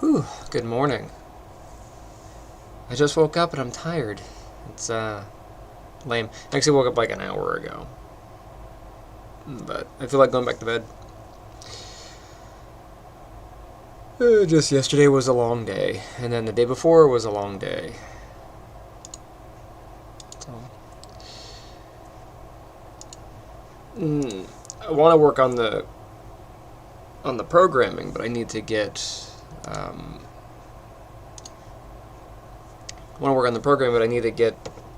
Whew, good morning. I just woke up and I'm tired. It's, lame. I actually woke up like an hour ago. But I feel like going back to bed. Just yesterday was a long day, and then the day before was a long day. So, I want to work on the programming, but I need to get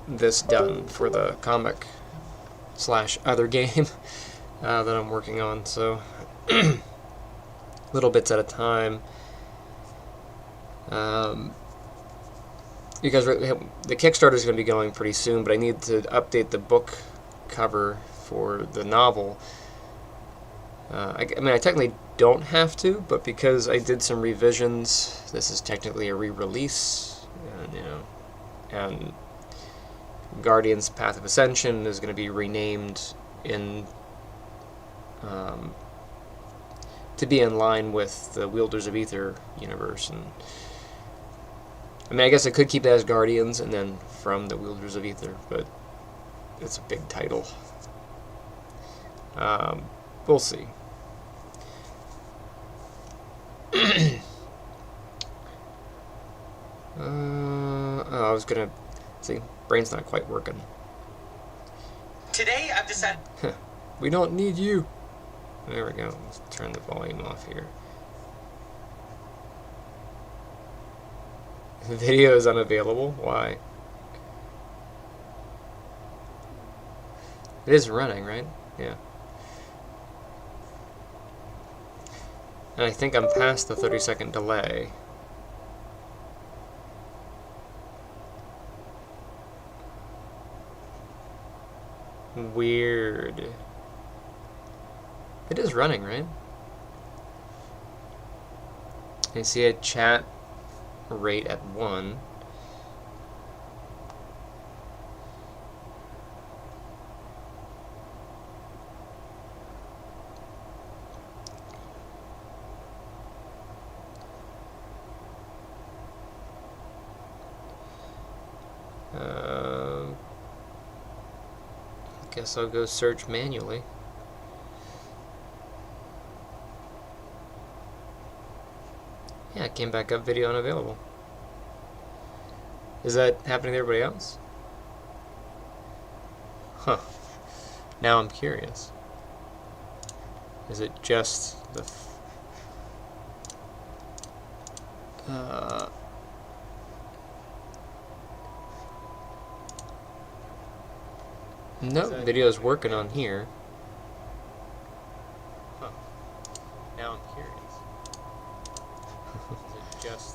this done for the comic / other game that I'm working on. So little bits at a time. Because the Kickstarter is going to be going pretty soon, but I need to update the book cover for the novel. I mean, I technically don't have to, but because I did some revisions, this is technically a re-release, and Guardian's Path of Ascension is going to be renamed in to be in line with the Wielders of Aether universe. And I mean, I guess I could keep it as Guardians and then from the Wielders of Aether, but it's a big title. We'll see. I was gonna see. Brain's not quite working. Today I've decided. We don't need you. There we go. Let's turn the volume off here. The video is unavailable. Why? It is running, right? Yeah. And I think I'm past the 30-second delay. Weird. It is running, right? I see a chat rate at 1. Guess I'll go search manually. Yeah, it came back up, video unavailable. Is that happening to everybody else? Huh. Now I'm curious. Is it just the... Nope, video's working on here. Huh. Now I'm curious.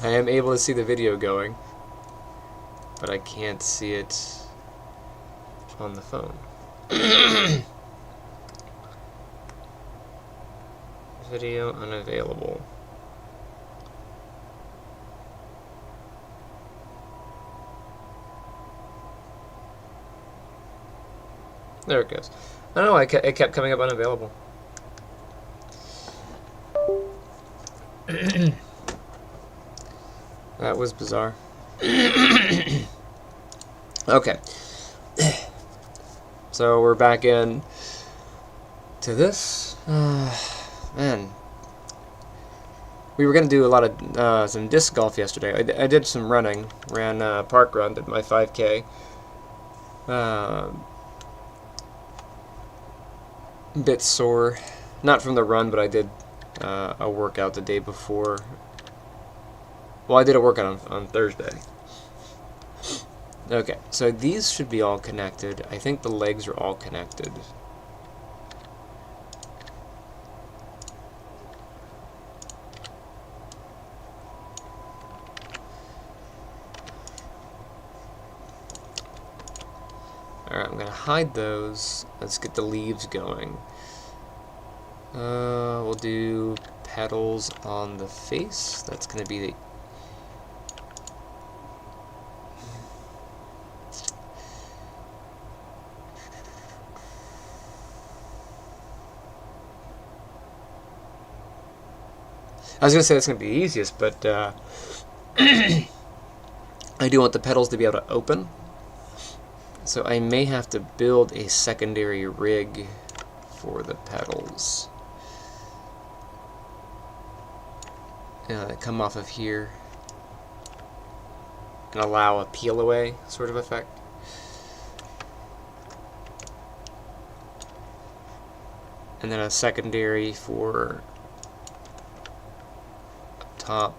I am able to see the video going, but I can't see it on the phone. Video unavailable. There it goes. I don't know why it kept coming up unavailable. That was bizarre. Okay. So we're back in to this. Man. We were going to do a lot of some disc golf yesterday. I did some running. Ran park run, did my 5K. Bit sore. Not from the run, but I did a workout the day before. Well, I did a workout on Thursday. Okay, so these should be all connected. I think the legs are all connected. Alright, I'm going to hide those. Let's get the leaves going. We'll do petals on the face. That's going to be the... I was going to say that's going to be the easiest, but I do want the petals to be able to open. So I may have to build a secondary rig for the petals. Come off of here and allow a peel away sort of effect. And then a secondary for up top.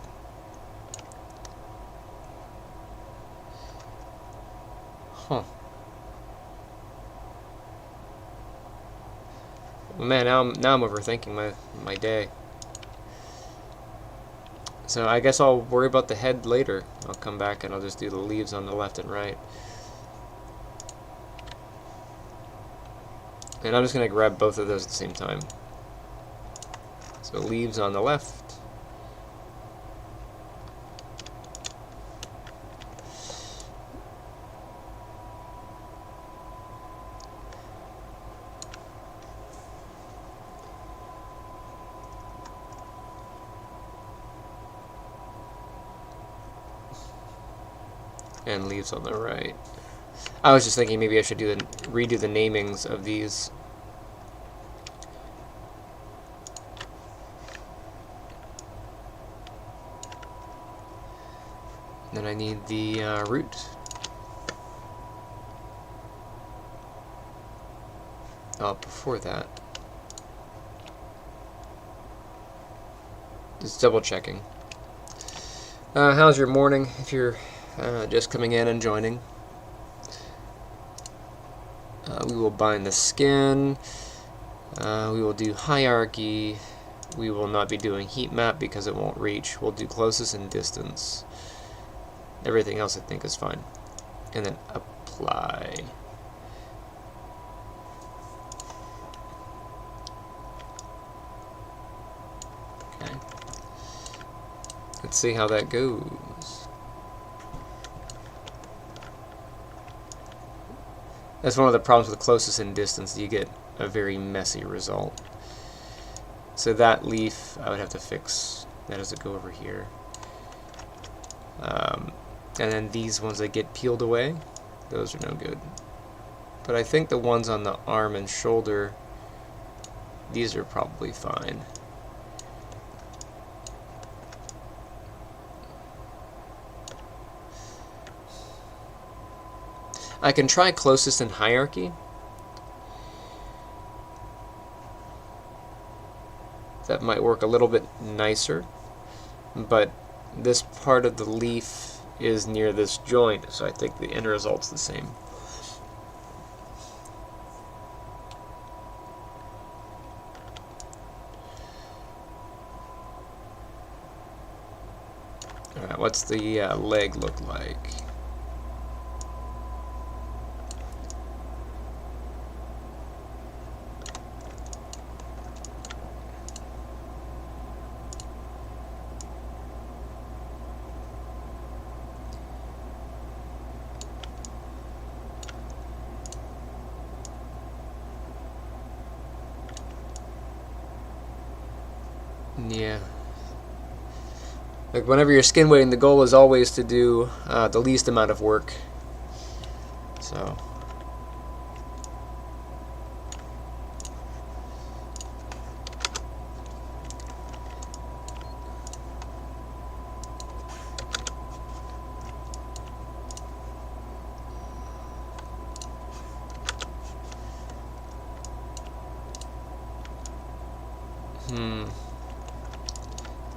Huh. Man, now I'm overthinking my day. So I guess I'll worry about the head later. I'll come back and I'll just do the leaves on the left and right. And I'm just going to grab both of those at the same time. So leaves on the left. And leaves on the right. I was just thinking maybe I should redo the namings of these. Then I need the root. Oh, before that, just double checking. How's your morning? If you're just coming in and joining. We will bind the skin. We will do hierarchy. We will not be doing heat map because it won't reach. We'll do closest and distance. Everything else I think is fine. And then apply. Okay. Let's see how that goes. That's one of the problems with closest and distance. You get a very messy result. So that leaf, I would have to fix. That has to go over here. And then these ones that get peeled away, those are no good. But I think the ones on the arm and shoulder, these are probably fine. I can try closest in hierarchy. That might work a little bit nicer, but this part of the leaf is near this joint, so I think the end result's the same. Alright, what's the leg look like? Yeah. Like whenever you're skin weighting, the goal is always to do the least amount of work. So.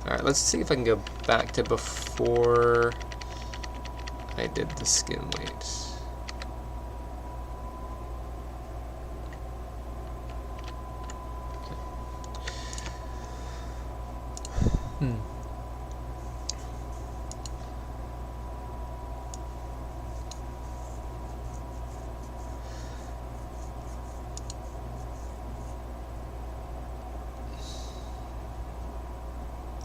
Alright, let's see if I can go back to before I did the skin weight. Okay.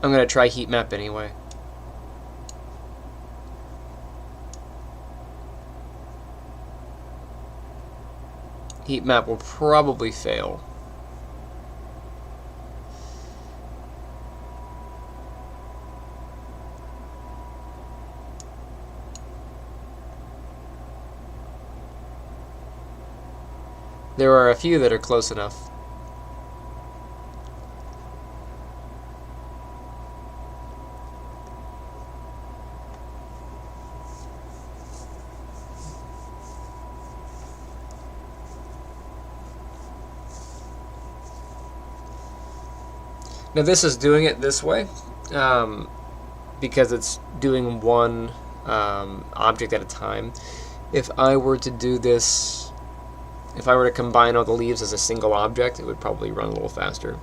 I'm going to try heat map anyway. Heat map will probably fail. There are a few that are close enough. Now this is doing it this way because it's doing one object at a time. If I were to do this, if I were to combine all the leaves as a single object, it would probably run a little faster.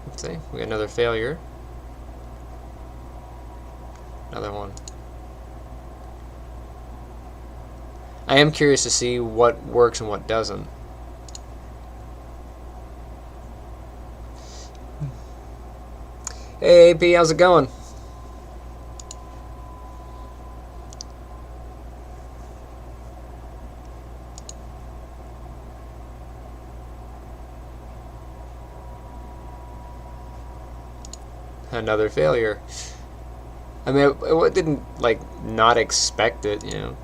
Let's see, we got another failure. Another one. I am curious to see what works and what doesn't. Hey AP, how's it going? Another failure. I mean, I didn't, like, not expect it, you know.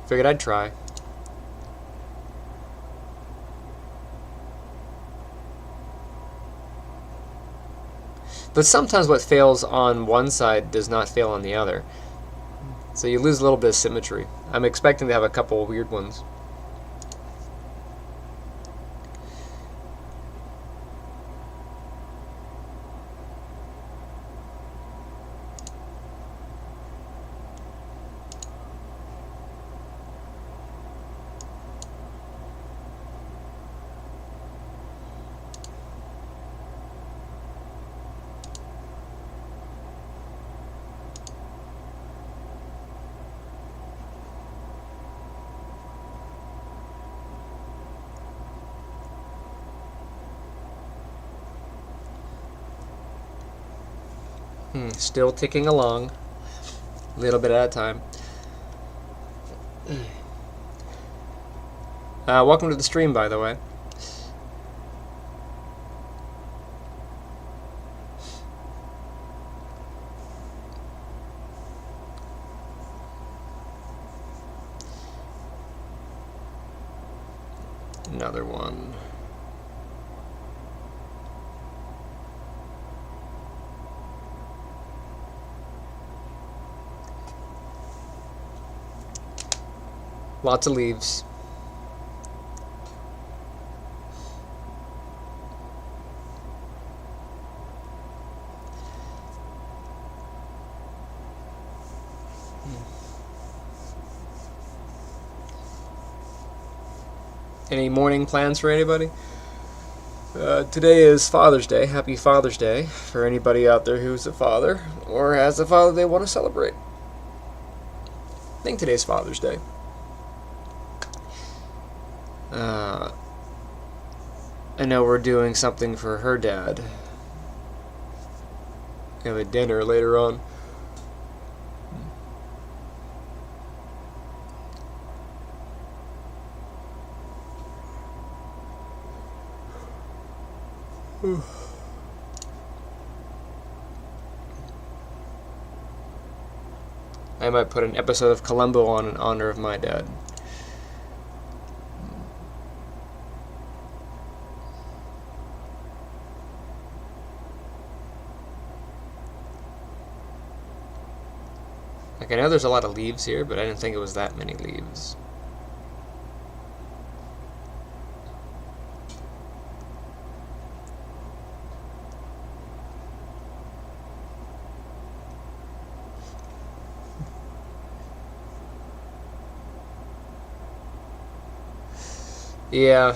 Figured I'd try. But sometimes what fails on one side does not fail on the other. So you lose a little bit of symmetry. I'm expecting to have a couple of weird ones. Still ticking along, a little bit at a time. Welcome to the stream, by the way. Another one. Lots of leaves. Any morning plans for anybody? Today is Father's Day. Happy Father's Day for anybody out there who's a father or has a father they want to celebrate. I think today's Father's Day. I know we're doing something for her dad. We have a dinner later on. I might put an episode of Columbo on in honor of my dad. Like, I know there's a lot of leaves here, but I didn't think it was that many leaves. Yeah,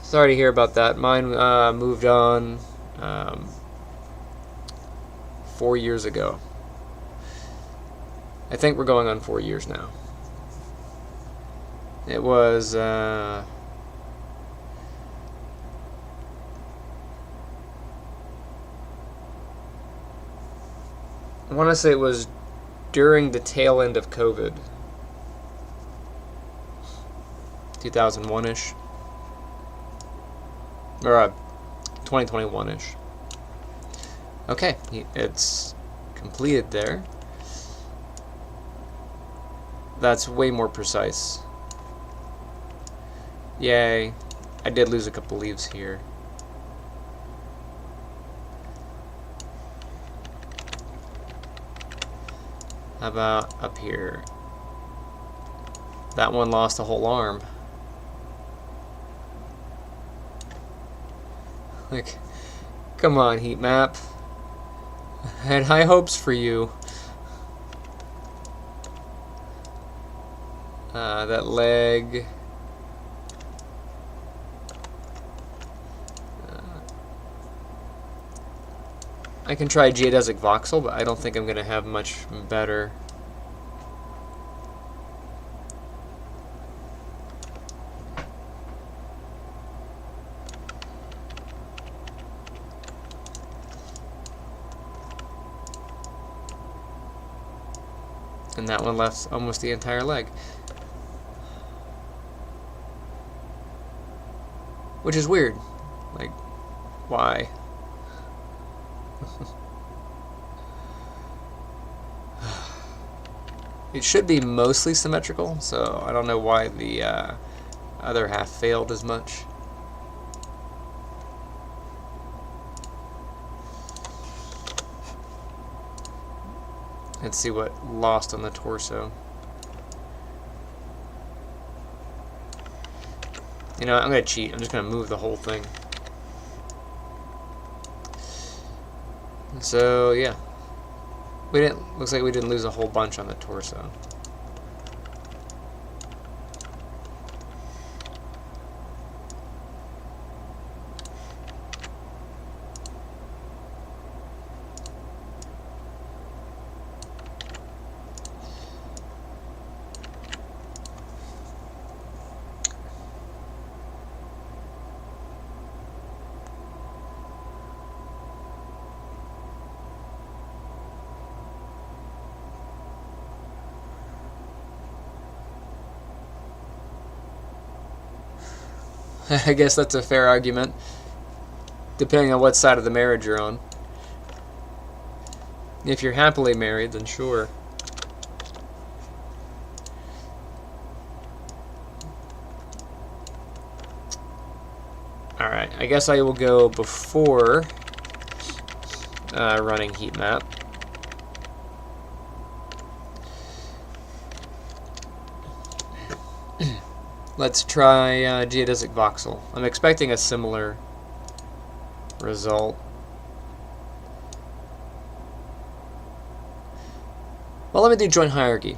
sorry to hear about that. Mine moved on 4 years ago. I think we're going on 4 years now. It was I want to say it was during the tail end of COVID. 2001-ish. or 2021-ish. Okay, it's completed there. That's way more precise. Yay. I did lose a couple leaves here. How about up here? That one lost a whole arm. Like, come on, heat map. I had high hopes for you. That leg. I can try geodesic voxel, but I don't think I'm going to have much better. And that one left almost the entire leg. Which is weird. Like, why? It should be mostly symmetrical, so I don't know why the other half failed as much. Let's see what lost on the torso. You know, I'm going to cheat. I'm just going to move the whole thing. So, yeah. Looks like we didn't lose a whole bunch on the torso. I guess that's a fair argument, depending on what side of the marriage you're on. If you're happily married, then sure. Alright, I guess I will go before running heat map. Let's try geodesic voxel. I'm expecting a similar result. Well, let me do joint hierarchy.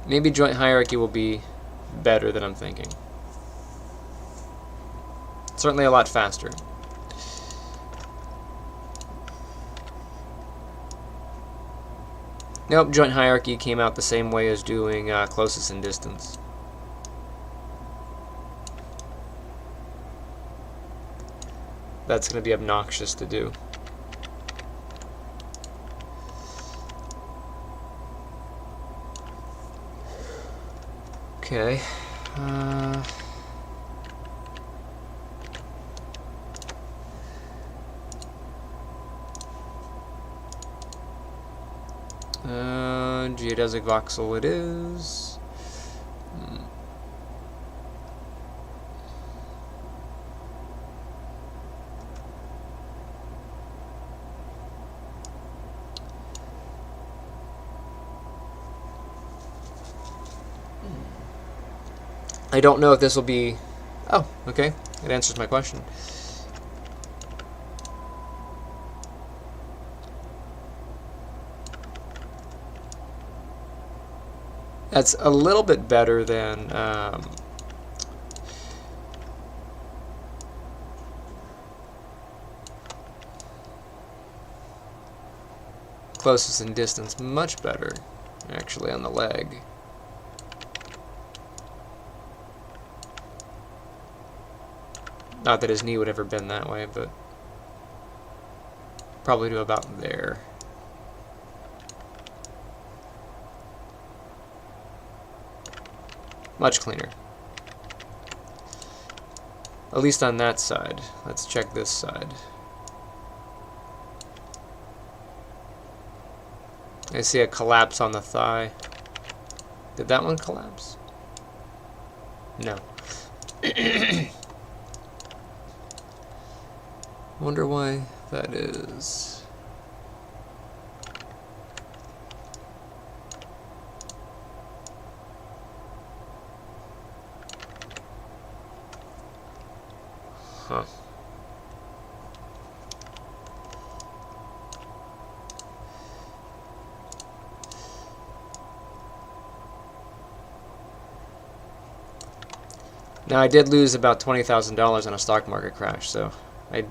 Maybe joint hierarchy will be better than I'm thinking. Certainly a lot faster. Nope, joint hierarchy came out the same way as doing closest in distance. That's going to be obnoxious to do. Okay. Geodesic voxel it is. I don't know if this will be... Oh, okay. It answers my question. That's a little bit better than... closest in distance. Much better, actually, on the leg. Not that his knee would ever bend that way, but probably to about there. Much cleaner. At least on that side. Let's check this side. I see a collapse on the thigh. Did that one collapse? No. Wonder why that is. Huh. Now I did lose about $20,000 on a stock market crash, so I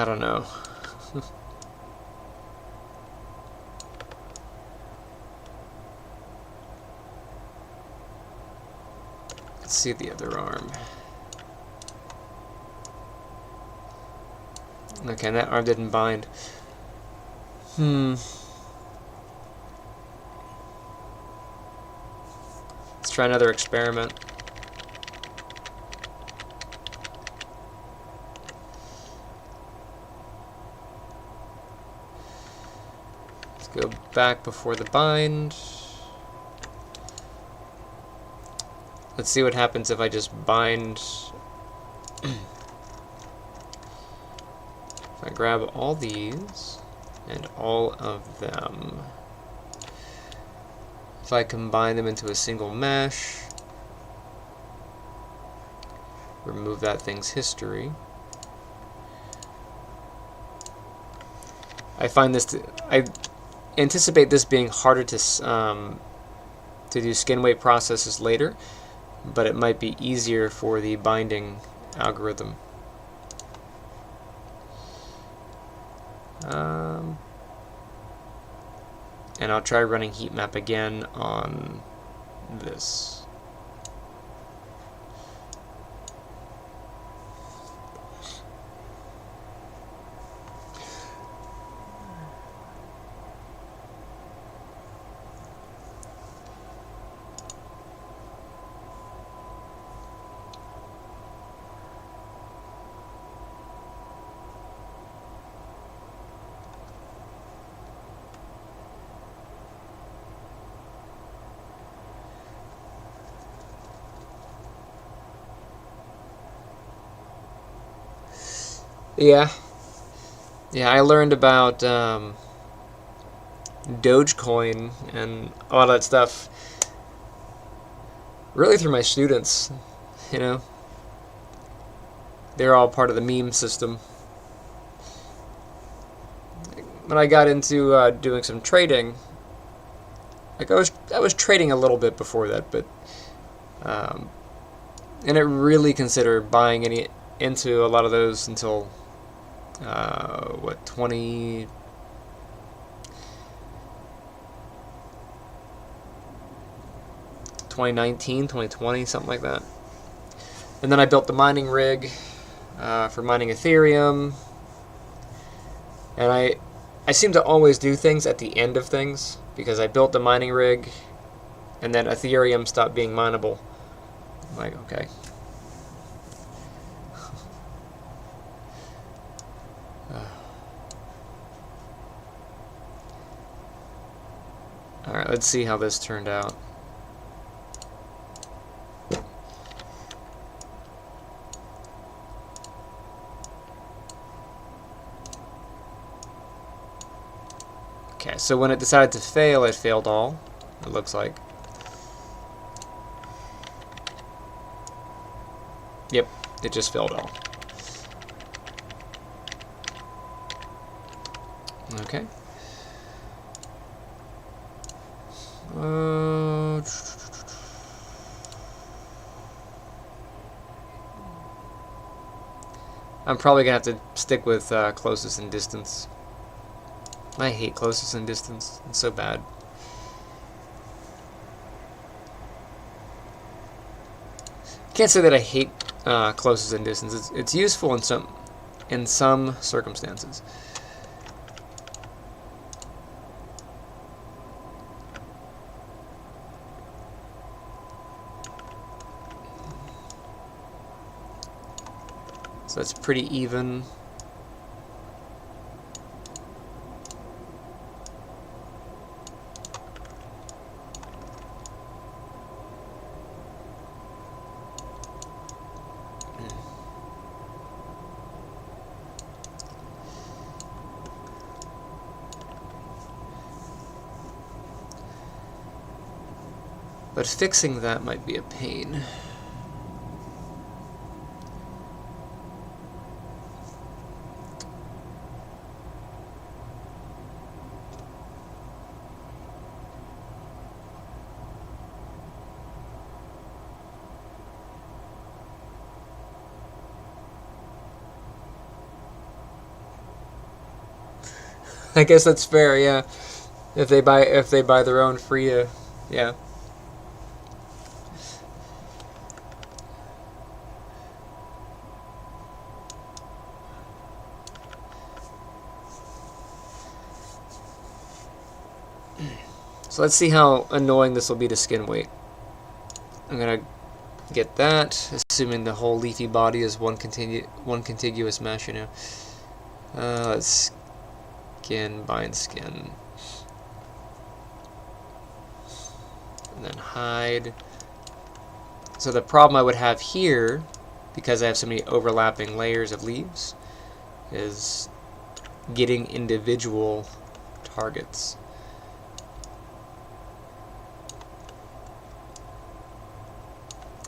don't know. Let's see the other arm. Okay, and that arm didn't bind. Let's try another experiment. Let's go back before the bind. Let's see what happens if I just bind. If I grab all these and all of them, if I combine them into a single mesh, remove that thing's history. I find this I anticipate this being harder to do skin weight processes later, but it might be easier for the binding algorithm. And I'll try running heat map again on this. Yeah, I learned about Dogecoin and a lot of that stuff really through my students, you know. They're all part of the meme system. When I got into doing some trading, like I was trading a little bit before that, but I didn't really consider buying any into a lot of those until 2019, 2020, something like that. And then I built the mining rig for mining Ethereum. And I seem to always do things at the end of things, because I built the mining rig and then Ethereum stopped being mineable. I'm like, okay. Alright, let's see how this turned out. Okay, so when it decided to fail, it failed all, it looks like. Yep, it just failed all. Okay. I'm probably gonna have to stick with closest in distance. I hate closest in distance. It's so bad. Can't say that I hate closest in distance. It's useful in some circumstances. So that's pretty even. But fixing that might be a pain. I guess that's fair, yeah. If they buy their own free, yeah. So let's see how annoying this will be to skin weight. I'm gonna get that, assuming the whole leafy body is one contiguous mesh, you know. Let's skin, bind skin. And then hide. So the problem I would have here, because I have so many overlapping layers of leaves, is getting individual targets.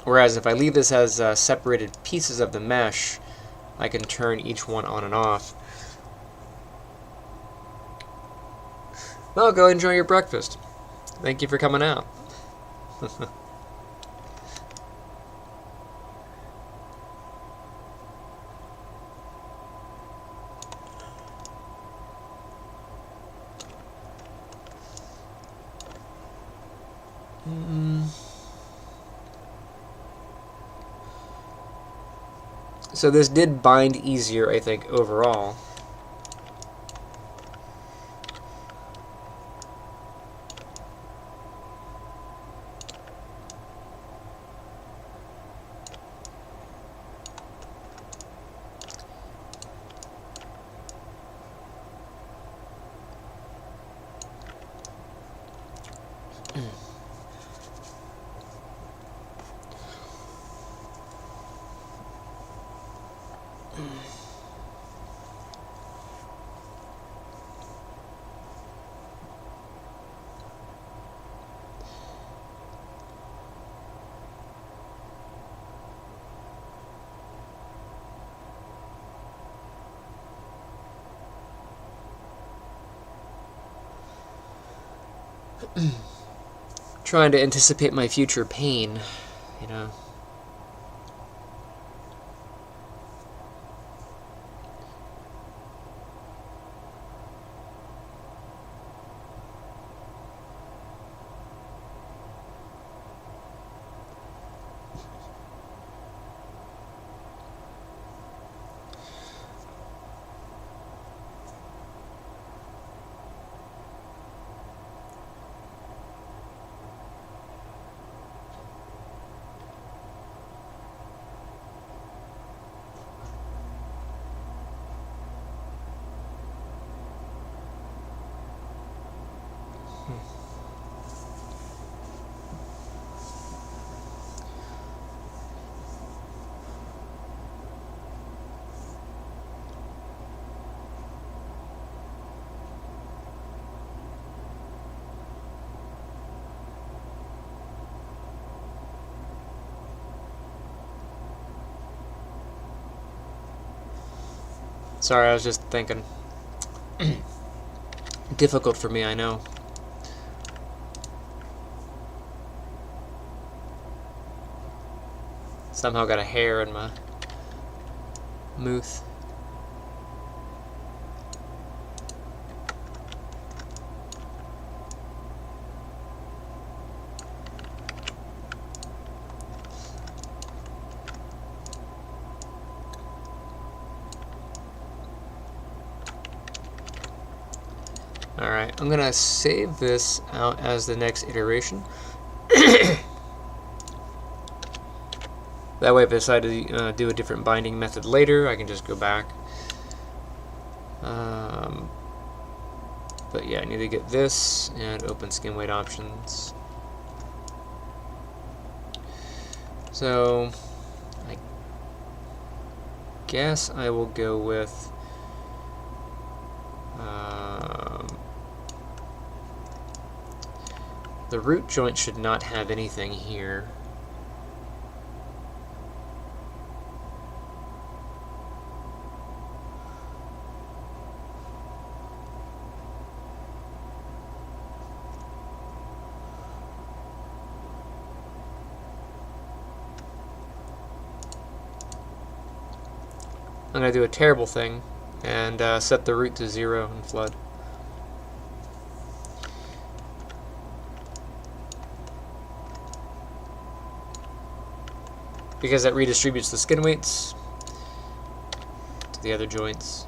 Whereas if I leave this as separated pieces of the mesh, I can turn each one on and off. Well, go enjoy your breakfast. Thank you for coming out. So this did bind easier, I think, overall. Trying to anticipate my future pain, you know. Sorry, I was just thinking. Difficult for me, I know. Somehow got a hair in my mouth. Alright, I'm gonna save this out as the next iteration. That way if I decide to do a different binding method later, I can just go back. But yeah, I need to get this and open skin weight options. So I guess I will go with the root joint should not have anything here. I'm going to do a terrible thing and set the root to 0 in flood. Because that redistributes the skin weights to the other joints.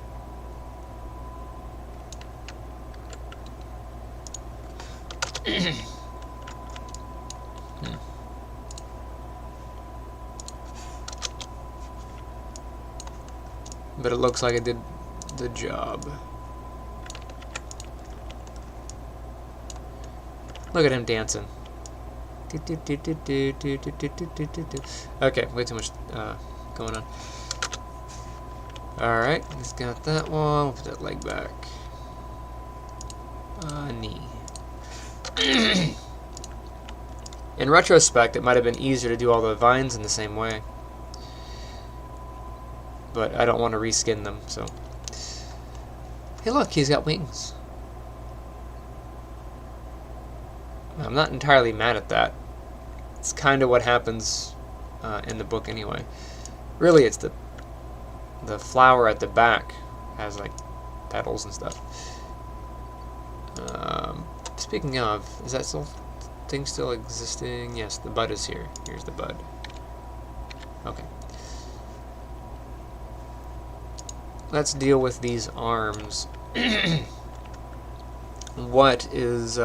But it looks like it did the job. Look at him dancing. Okay, way too much going on. Alright, he's got that one. We'll put that leg back. Knee. In retrospect, it might have been easier to do all the vines in the same way. But I don't want to reskin them, so. Hey look, he's got wings. I'm not entirely mad at that. It's kind of what happens in the book anyway. Really, it's the flower at the back has like petals and stuff. Speaking of, is that thing still existing? Yes, the bud is here. Here's the bud. Okay. Let's deal with these arms. What is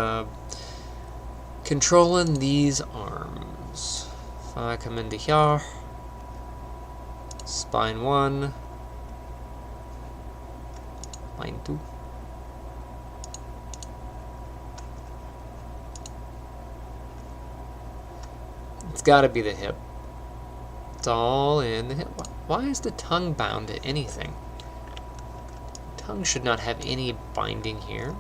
controlling these arms? If I come into here, spine 1, spine 2. It's got to be the hip. It's all in the hip. Why is the tongue bound to anything? Tongue should not have any binding here.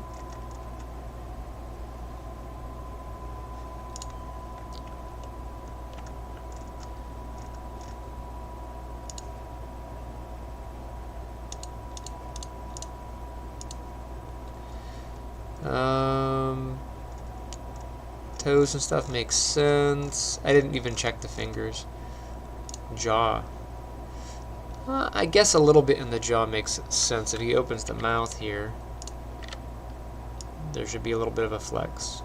Toes and stuff makes sense. I didn't even check the fingers. Jaw. I guess a little bit in the jaw makes sense. If he opens the mouth here, there should be a little bit of a flex.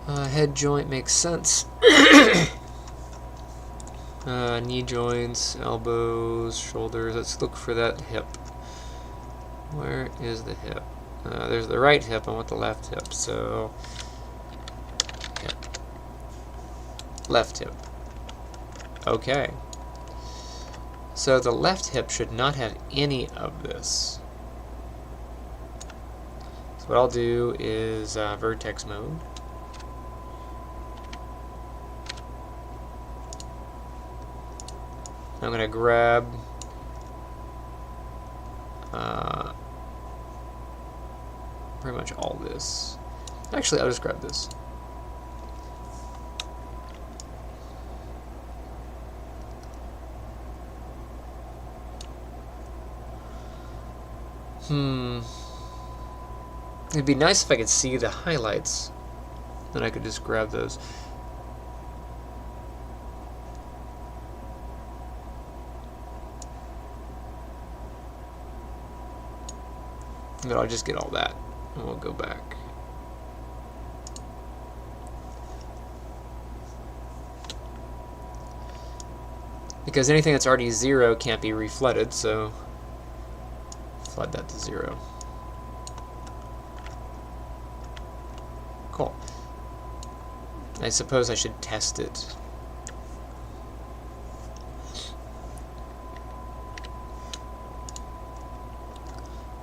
Head joint makes sense. Knee joints, elbows, shoulders. Let's look for that hip. Where is the hip? There's the right hip. I want the left hip. So, hip. Left hip. Okay. So the left hip should not have any of this. So what I'll do is vertex mode. I'm going to grab pretty much all this. Actually, I'll just grab this. It'd be nice if I could see the highlights. Then I could just grab those. But I'll just get all that, and we'll go back. Because anything that's already 0 can't be reflooded, so flood that to 0. Cool. I suppose I should test it.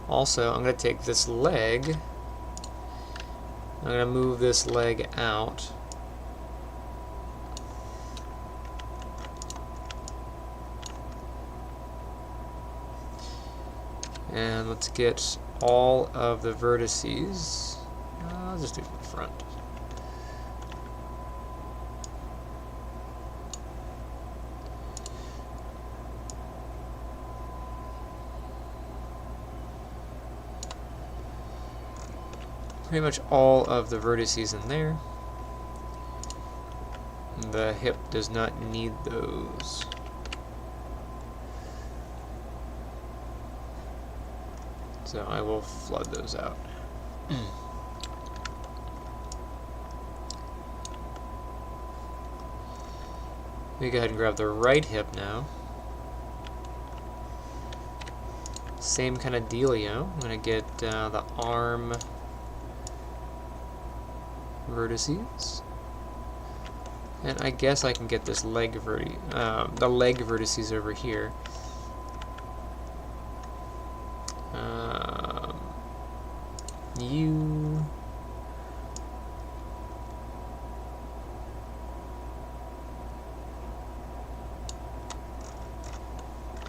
Also, I'm going to take this leg. I'm going to move this leg out. And let's get all of the vertices. I'll just do it from the front. Pretty much all of the vertices in there. The hip does not need those. So I will flood those out. We go ahead and grab the right hip now. Same kind of dealio. I'm going to get the arm vertices. And I guess I can get this leg the leg vertices over here. You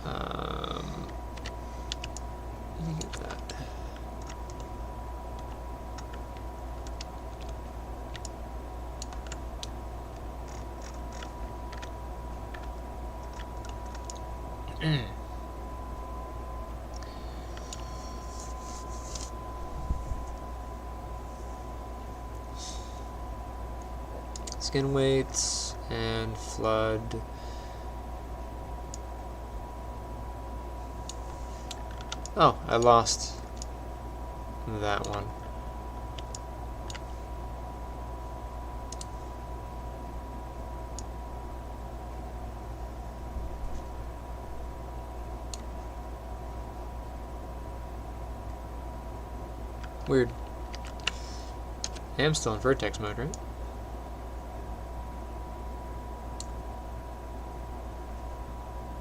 let me get that. Skin weights and flood. Oh, I lost that one. Weird. I am still in vertex mode, right?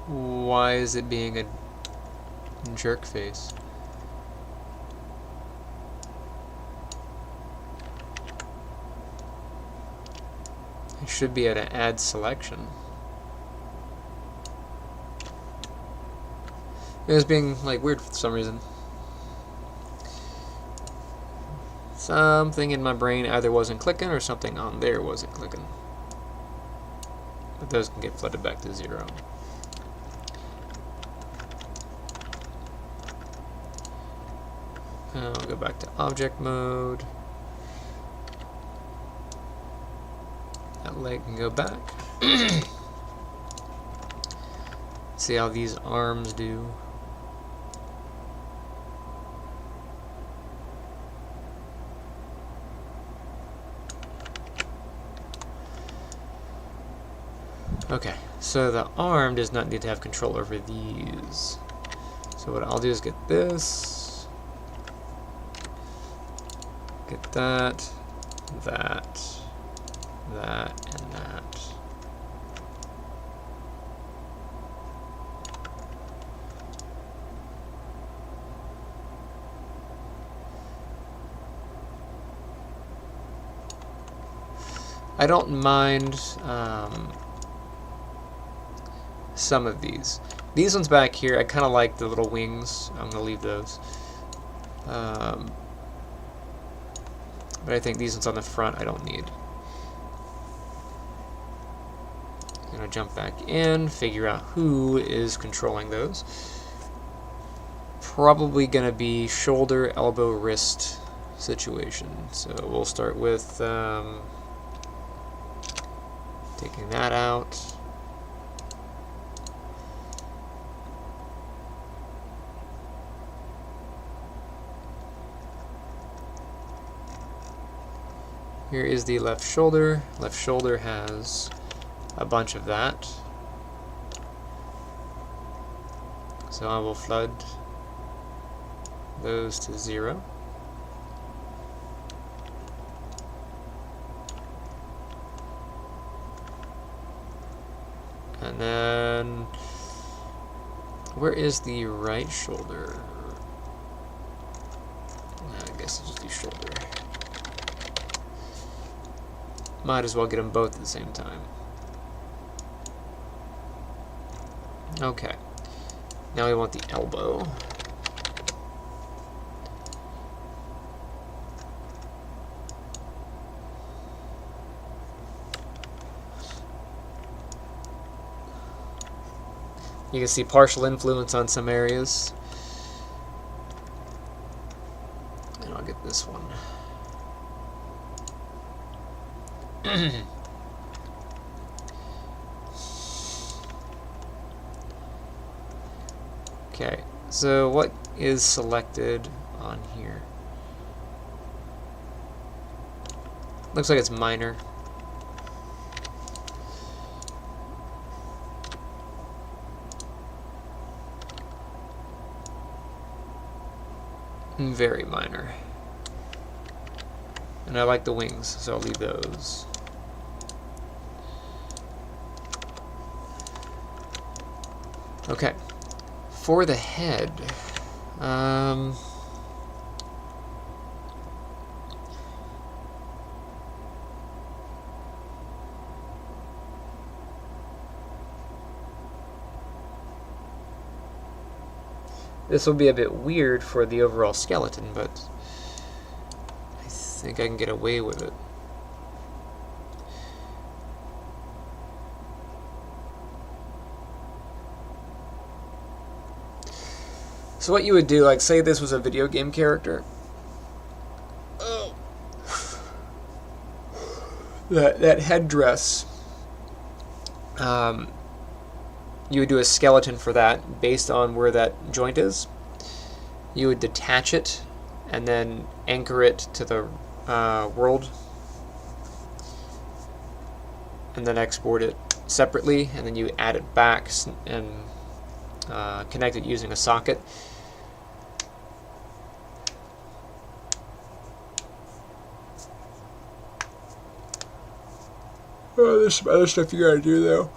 Why is it being a jerk face? I should be able to add selection. It was being like weird for some reason. Something in my brain either wasn't clicking or something on there wasn't clicking. But those can get flooded back to 0. I'll go back to object mode. That leg can go back. See how these arms do. Okay, so the arm does not need to have control over these. So what I'll do is get this, get that, that, that, and that. I don't mind some of these. These ones back here, I kind of like the little wings. I'm going to leave those. But I think these ones on the front I don't need. I'm going to jump back in, figure out who is controlling those. Probably going to be shoulder, elbow, wrist situation. So we'll start with taking that out. Here is the left shoulder. Left shoulder has a bunch of that. So I will flood those to 0. And then, where is the right shoulder? I guess I'll just do shoulder. Might as well get them both at the same time. Okay. Now we want the elbow. You can see partial influence on some areas. And I'll get this one. Okay, so what is selected on here? Looks like it's minor. Very minor. And I like the wings, so I'll leave those. Okay. For the head, this will be a bit weird for the overall skeleton, but I think I can get away with it. So what you would do, like say this was a video game character. That headdress, you would do a skeleton for that based on where that joint is. You would detach it and then anchor it to the world, and then export it separately, and then you add it back and connect it using a socket. Oh, there's some other stuff you gotta do though.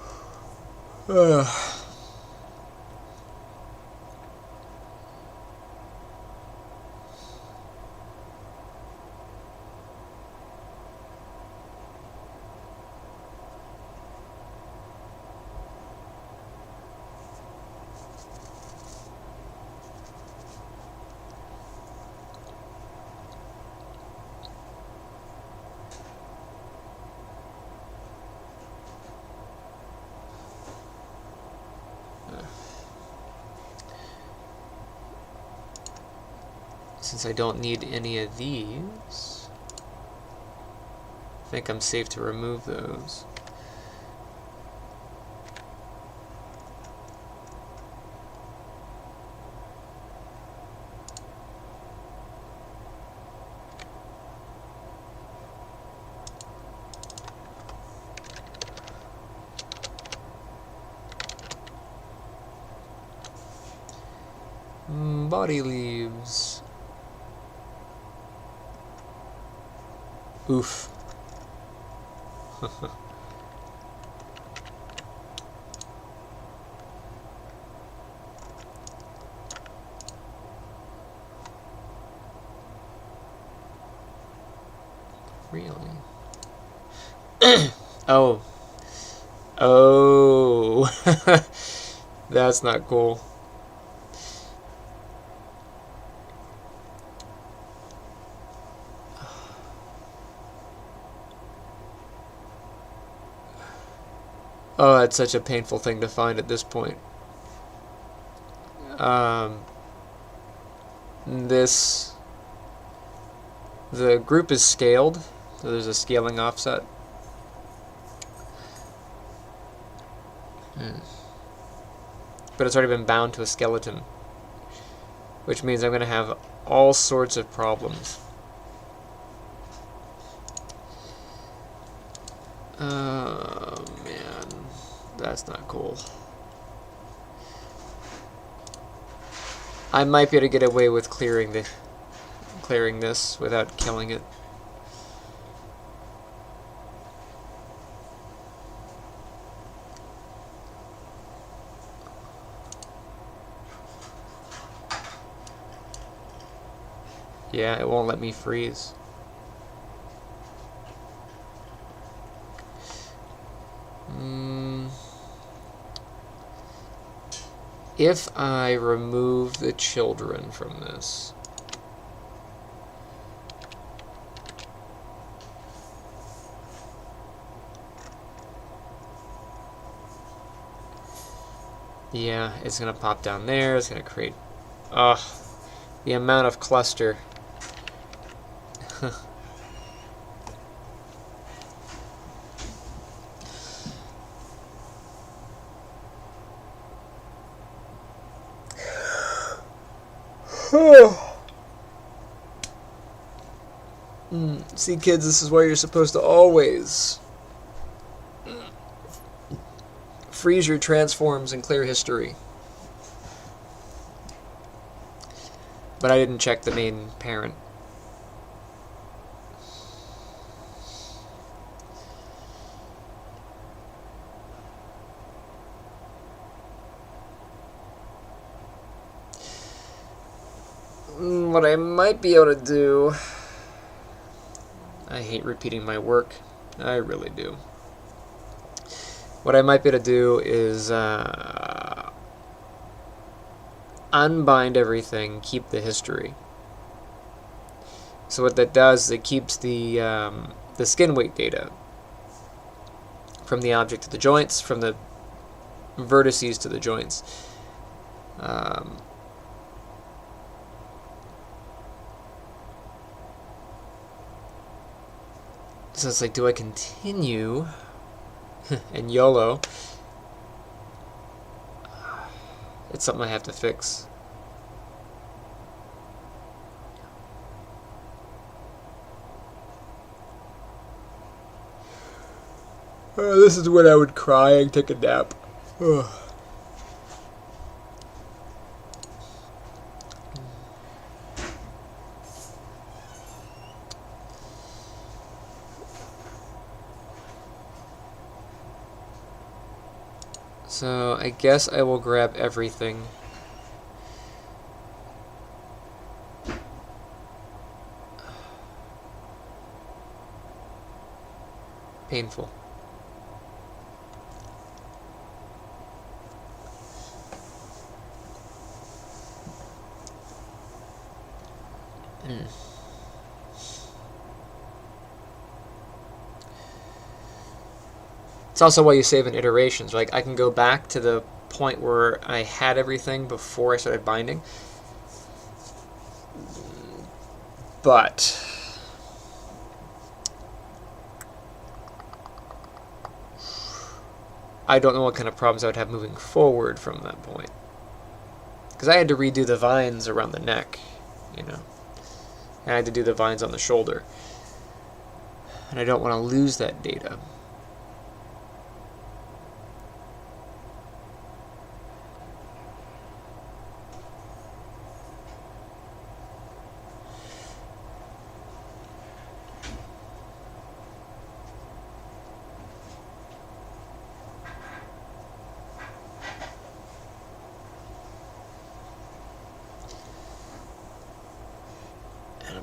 Since I don't need any of these, I think I'm safe to remove those. Body leaves. Oof. Really? Oh. Oh. That's not cool. Oh, that's such a painful thing to find at this point. The group is scaled, so there's a scaling offset. But it's already been bound to a skeleton, which means I'm going to have all sorts of problems. Oh man, that's not cool. I might be able to get away with clearing this without killing it. Yeah, it won't let me freeze. If I remove the children from this, yeah, it's gonna pop down there. It's gonna create, the amount of cluster. See, kids, this is why you're supposed to always freeze your transforms and clear history. But I didn't check the main parent. What I might be able to do... I hate repeating my work. I really do. What I might be able to do is unbind everything, keep the history. So what that does is it keeps the skin weight data from the object to the joints, from the vertices to the joints. So it's like, do I continue and YOLO? It's something I have to fix. This is when I would cry and take a nap. So I guess I will grab everything. Painful. It's also why you save in iterations. Like, I can go back to the point where I had everything before I started binding. But I don't know what kind of problems I would have moving forward from that point. Because I had to redo the vines around the neck, you know. And I had to do the vines on the shoulder. And I don't want to lose that data.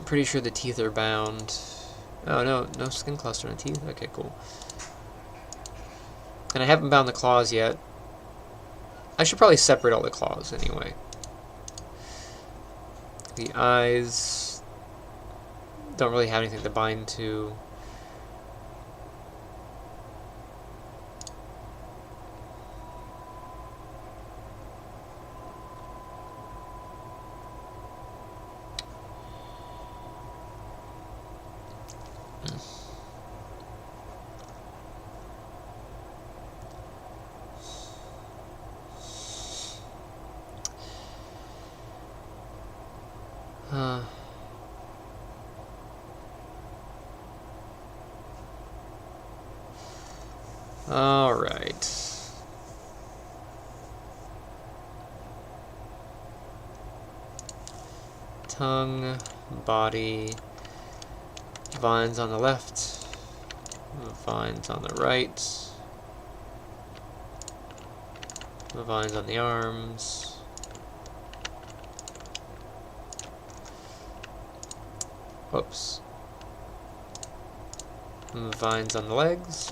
Pretty sure the teeth are bound. Oh, no skin cluster on teeth. Okay, cool. And I haven't bound the claws yet. I should probably separate all the claws anyway. The eyes don't really have anything to bind to. All right. tongue, body, vines on the left, vines on the right, vines on the arms, whoops, vines on the legs,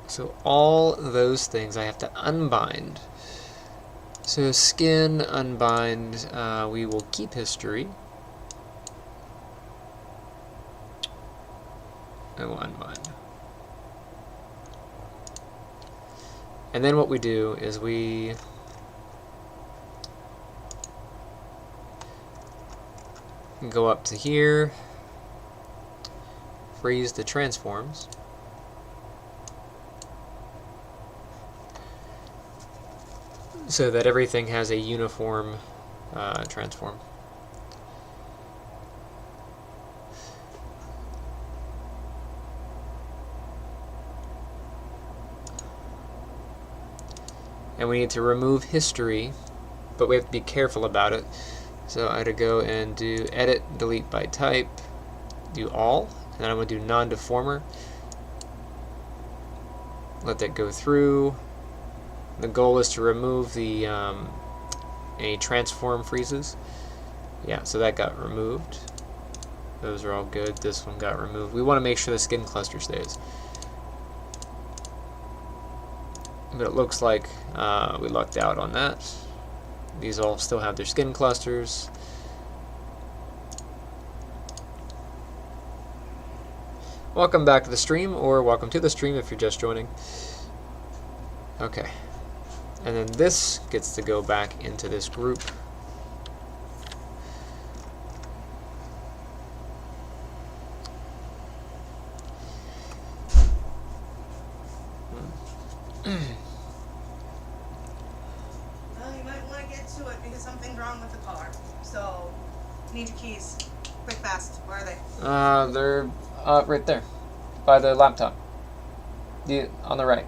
so all those things I have to unbind. So skin, unbind, we will keep history. And we'll unbind. And then what we do is we go up to here, freeze the transforms. So that everything has a uniform transform. And we need to remove history, but we have to be careful about it. So I had to go and do edit, delete by type, do all, and then I'm going to do non-deformer. Let that go through. The goal is to remove the any transform freezes. Yeah, so that got removed. Those are all good. This one got removed. We want to make sure the skin cluster stays. But it looks like we lucked out on that. These all still have their skin clusters. Welcome back to the stream, or welcome to the stream if you're just joining. Okay. And then this gets to go back into this group. Well, you might want to get to it because something's wrong with the car. So, need your keys. Quick, fast. Where are they? They're right there, by the laptop. On the right.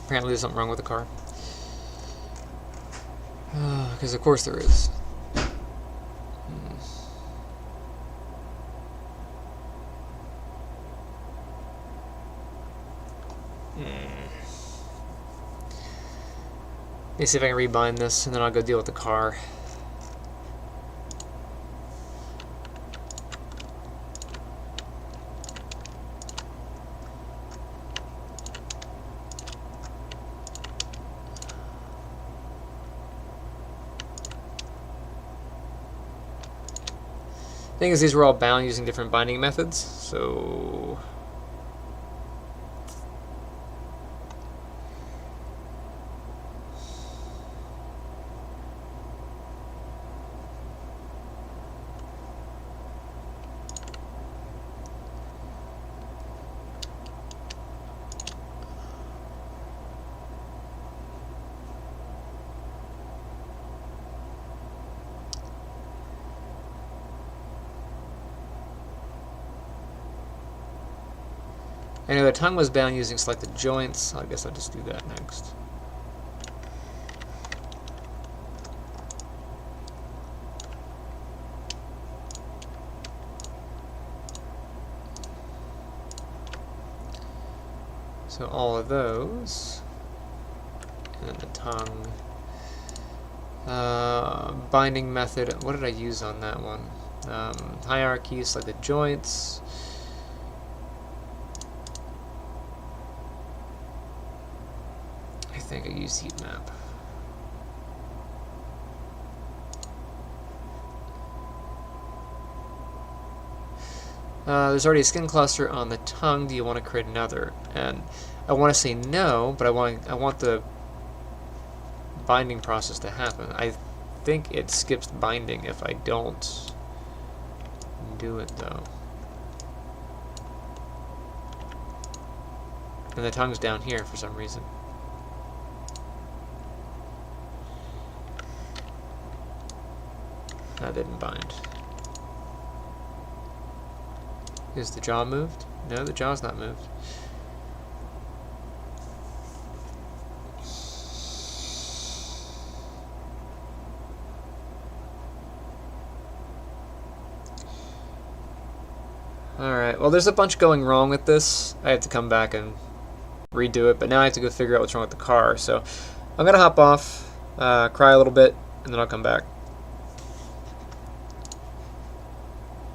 Apparently there's something wrong with the car. Because of course there is. Let me see if I can rebind this, and then I'll go deal with the car. Thing is, these were all bound using different binding methods, so I know the tongue was bound using selected joints. I guess I'll just do that next. So all of those, and then the tongue. Binding method, what did I use on that one? Hierarchy, selected joints. I think I used heat map. There's already a skin cluster on the tongue. Do you want to create another? And I want to say no, but I want the binding process to happen. I think it skips binding if I don't do it, though. And the tongue's down here for some reason. That didn't bind. Is the jaw moved? No, the jaw's not moved. Alright, well there's a bunch going wrong with this. I have to come back and redo it, but now I have to go figure out what's wrong with the car. So I'm going to hop off, cry a little bit, and then I'll come back.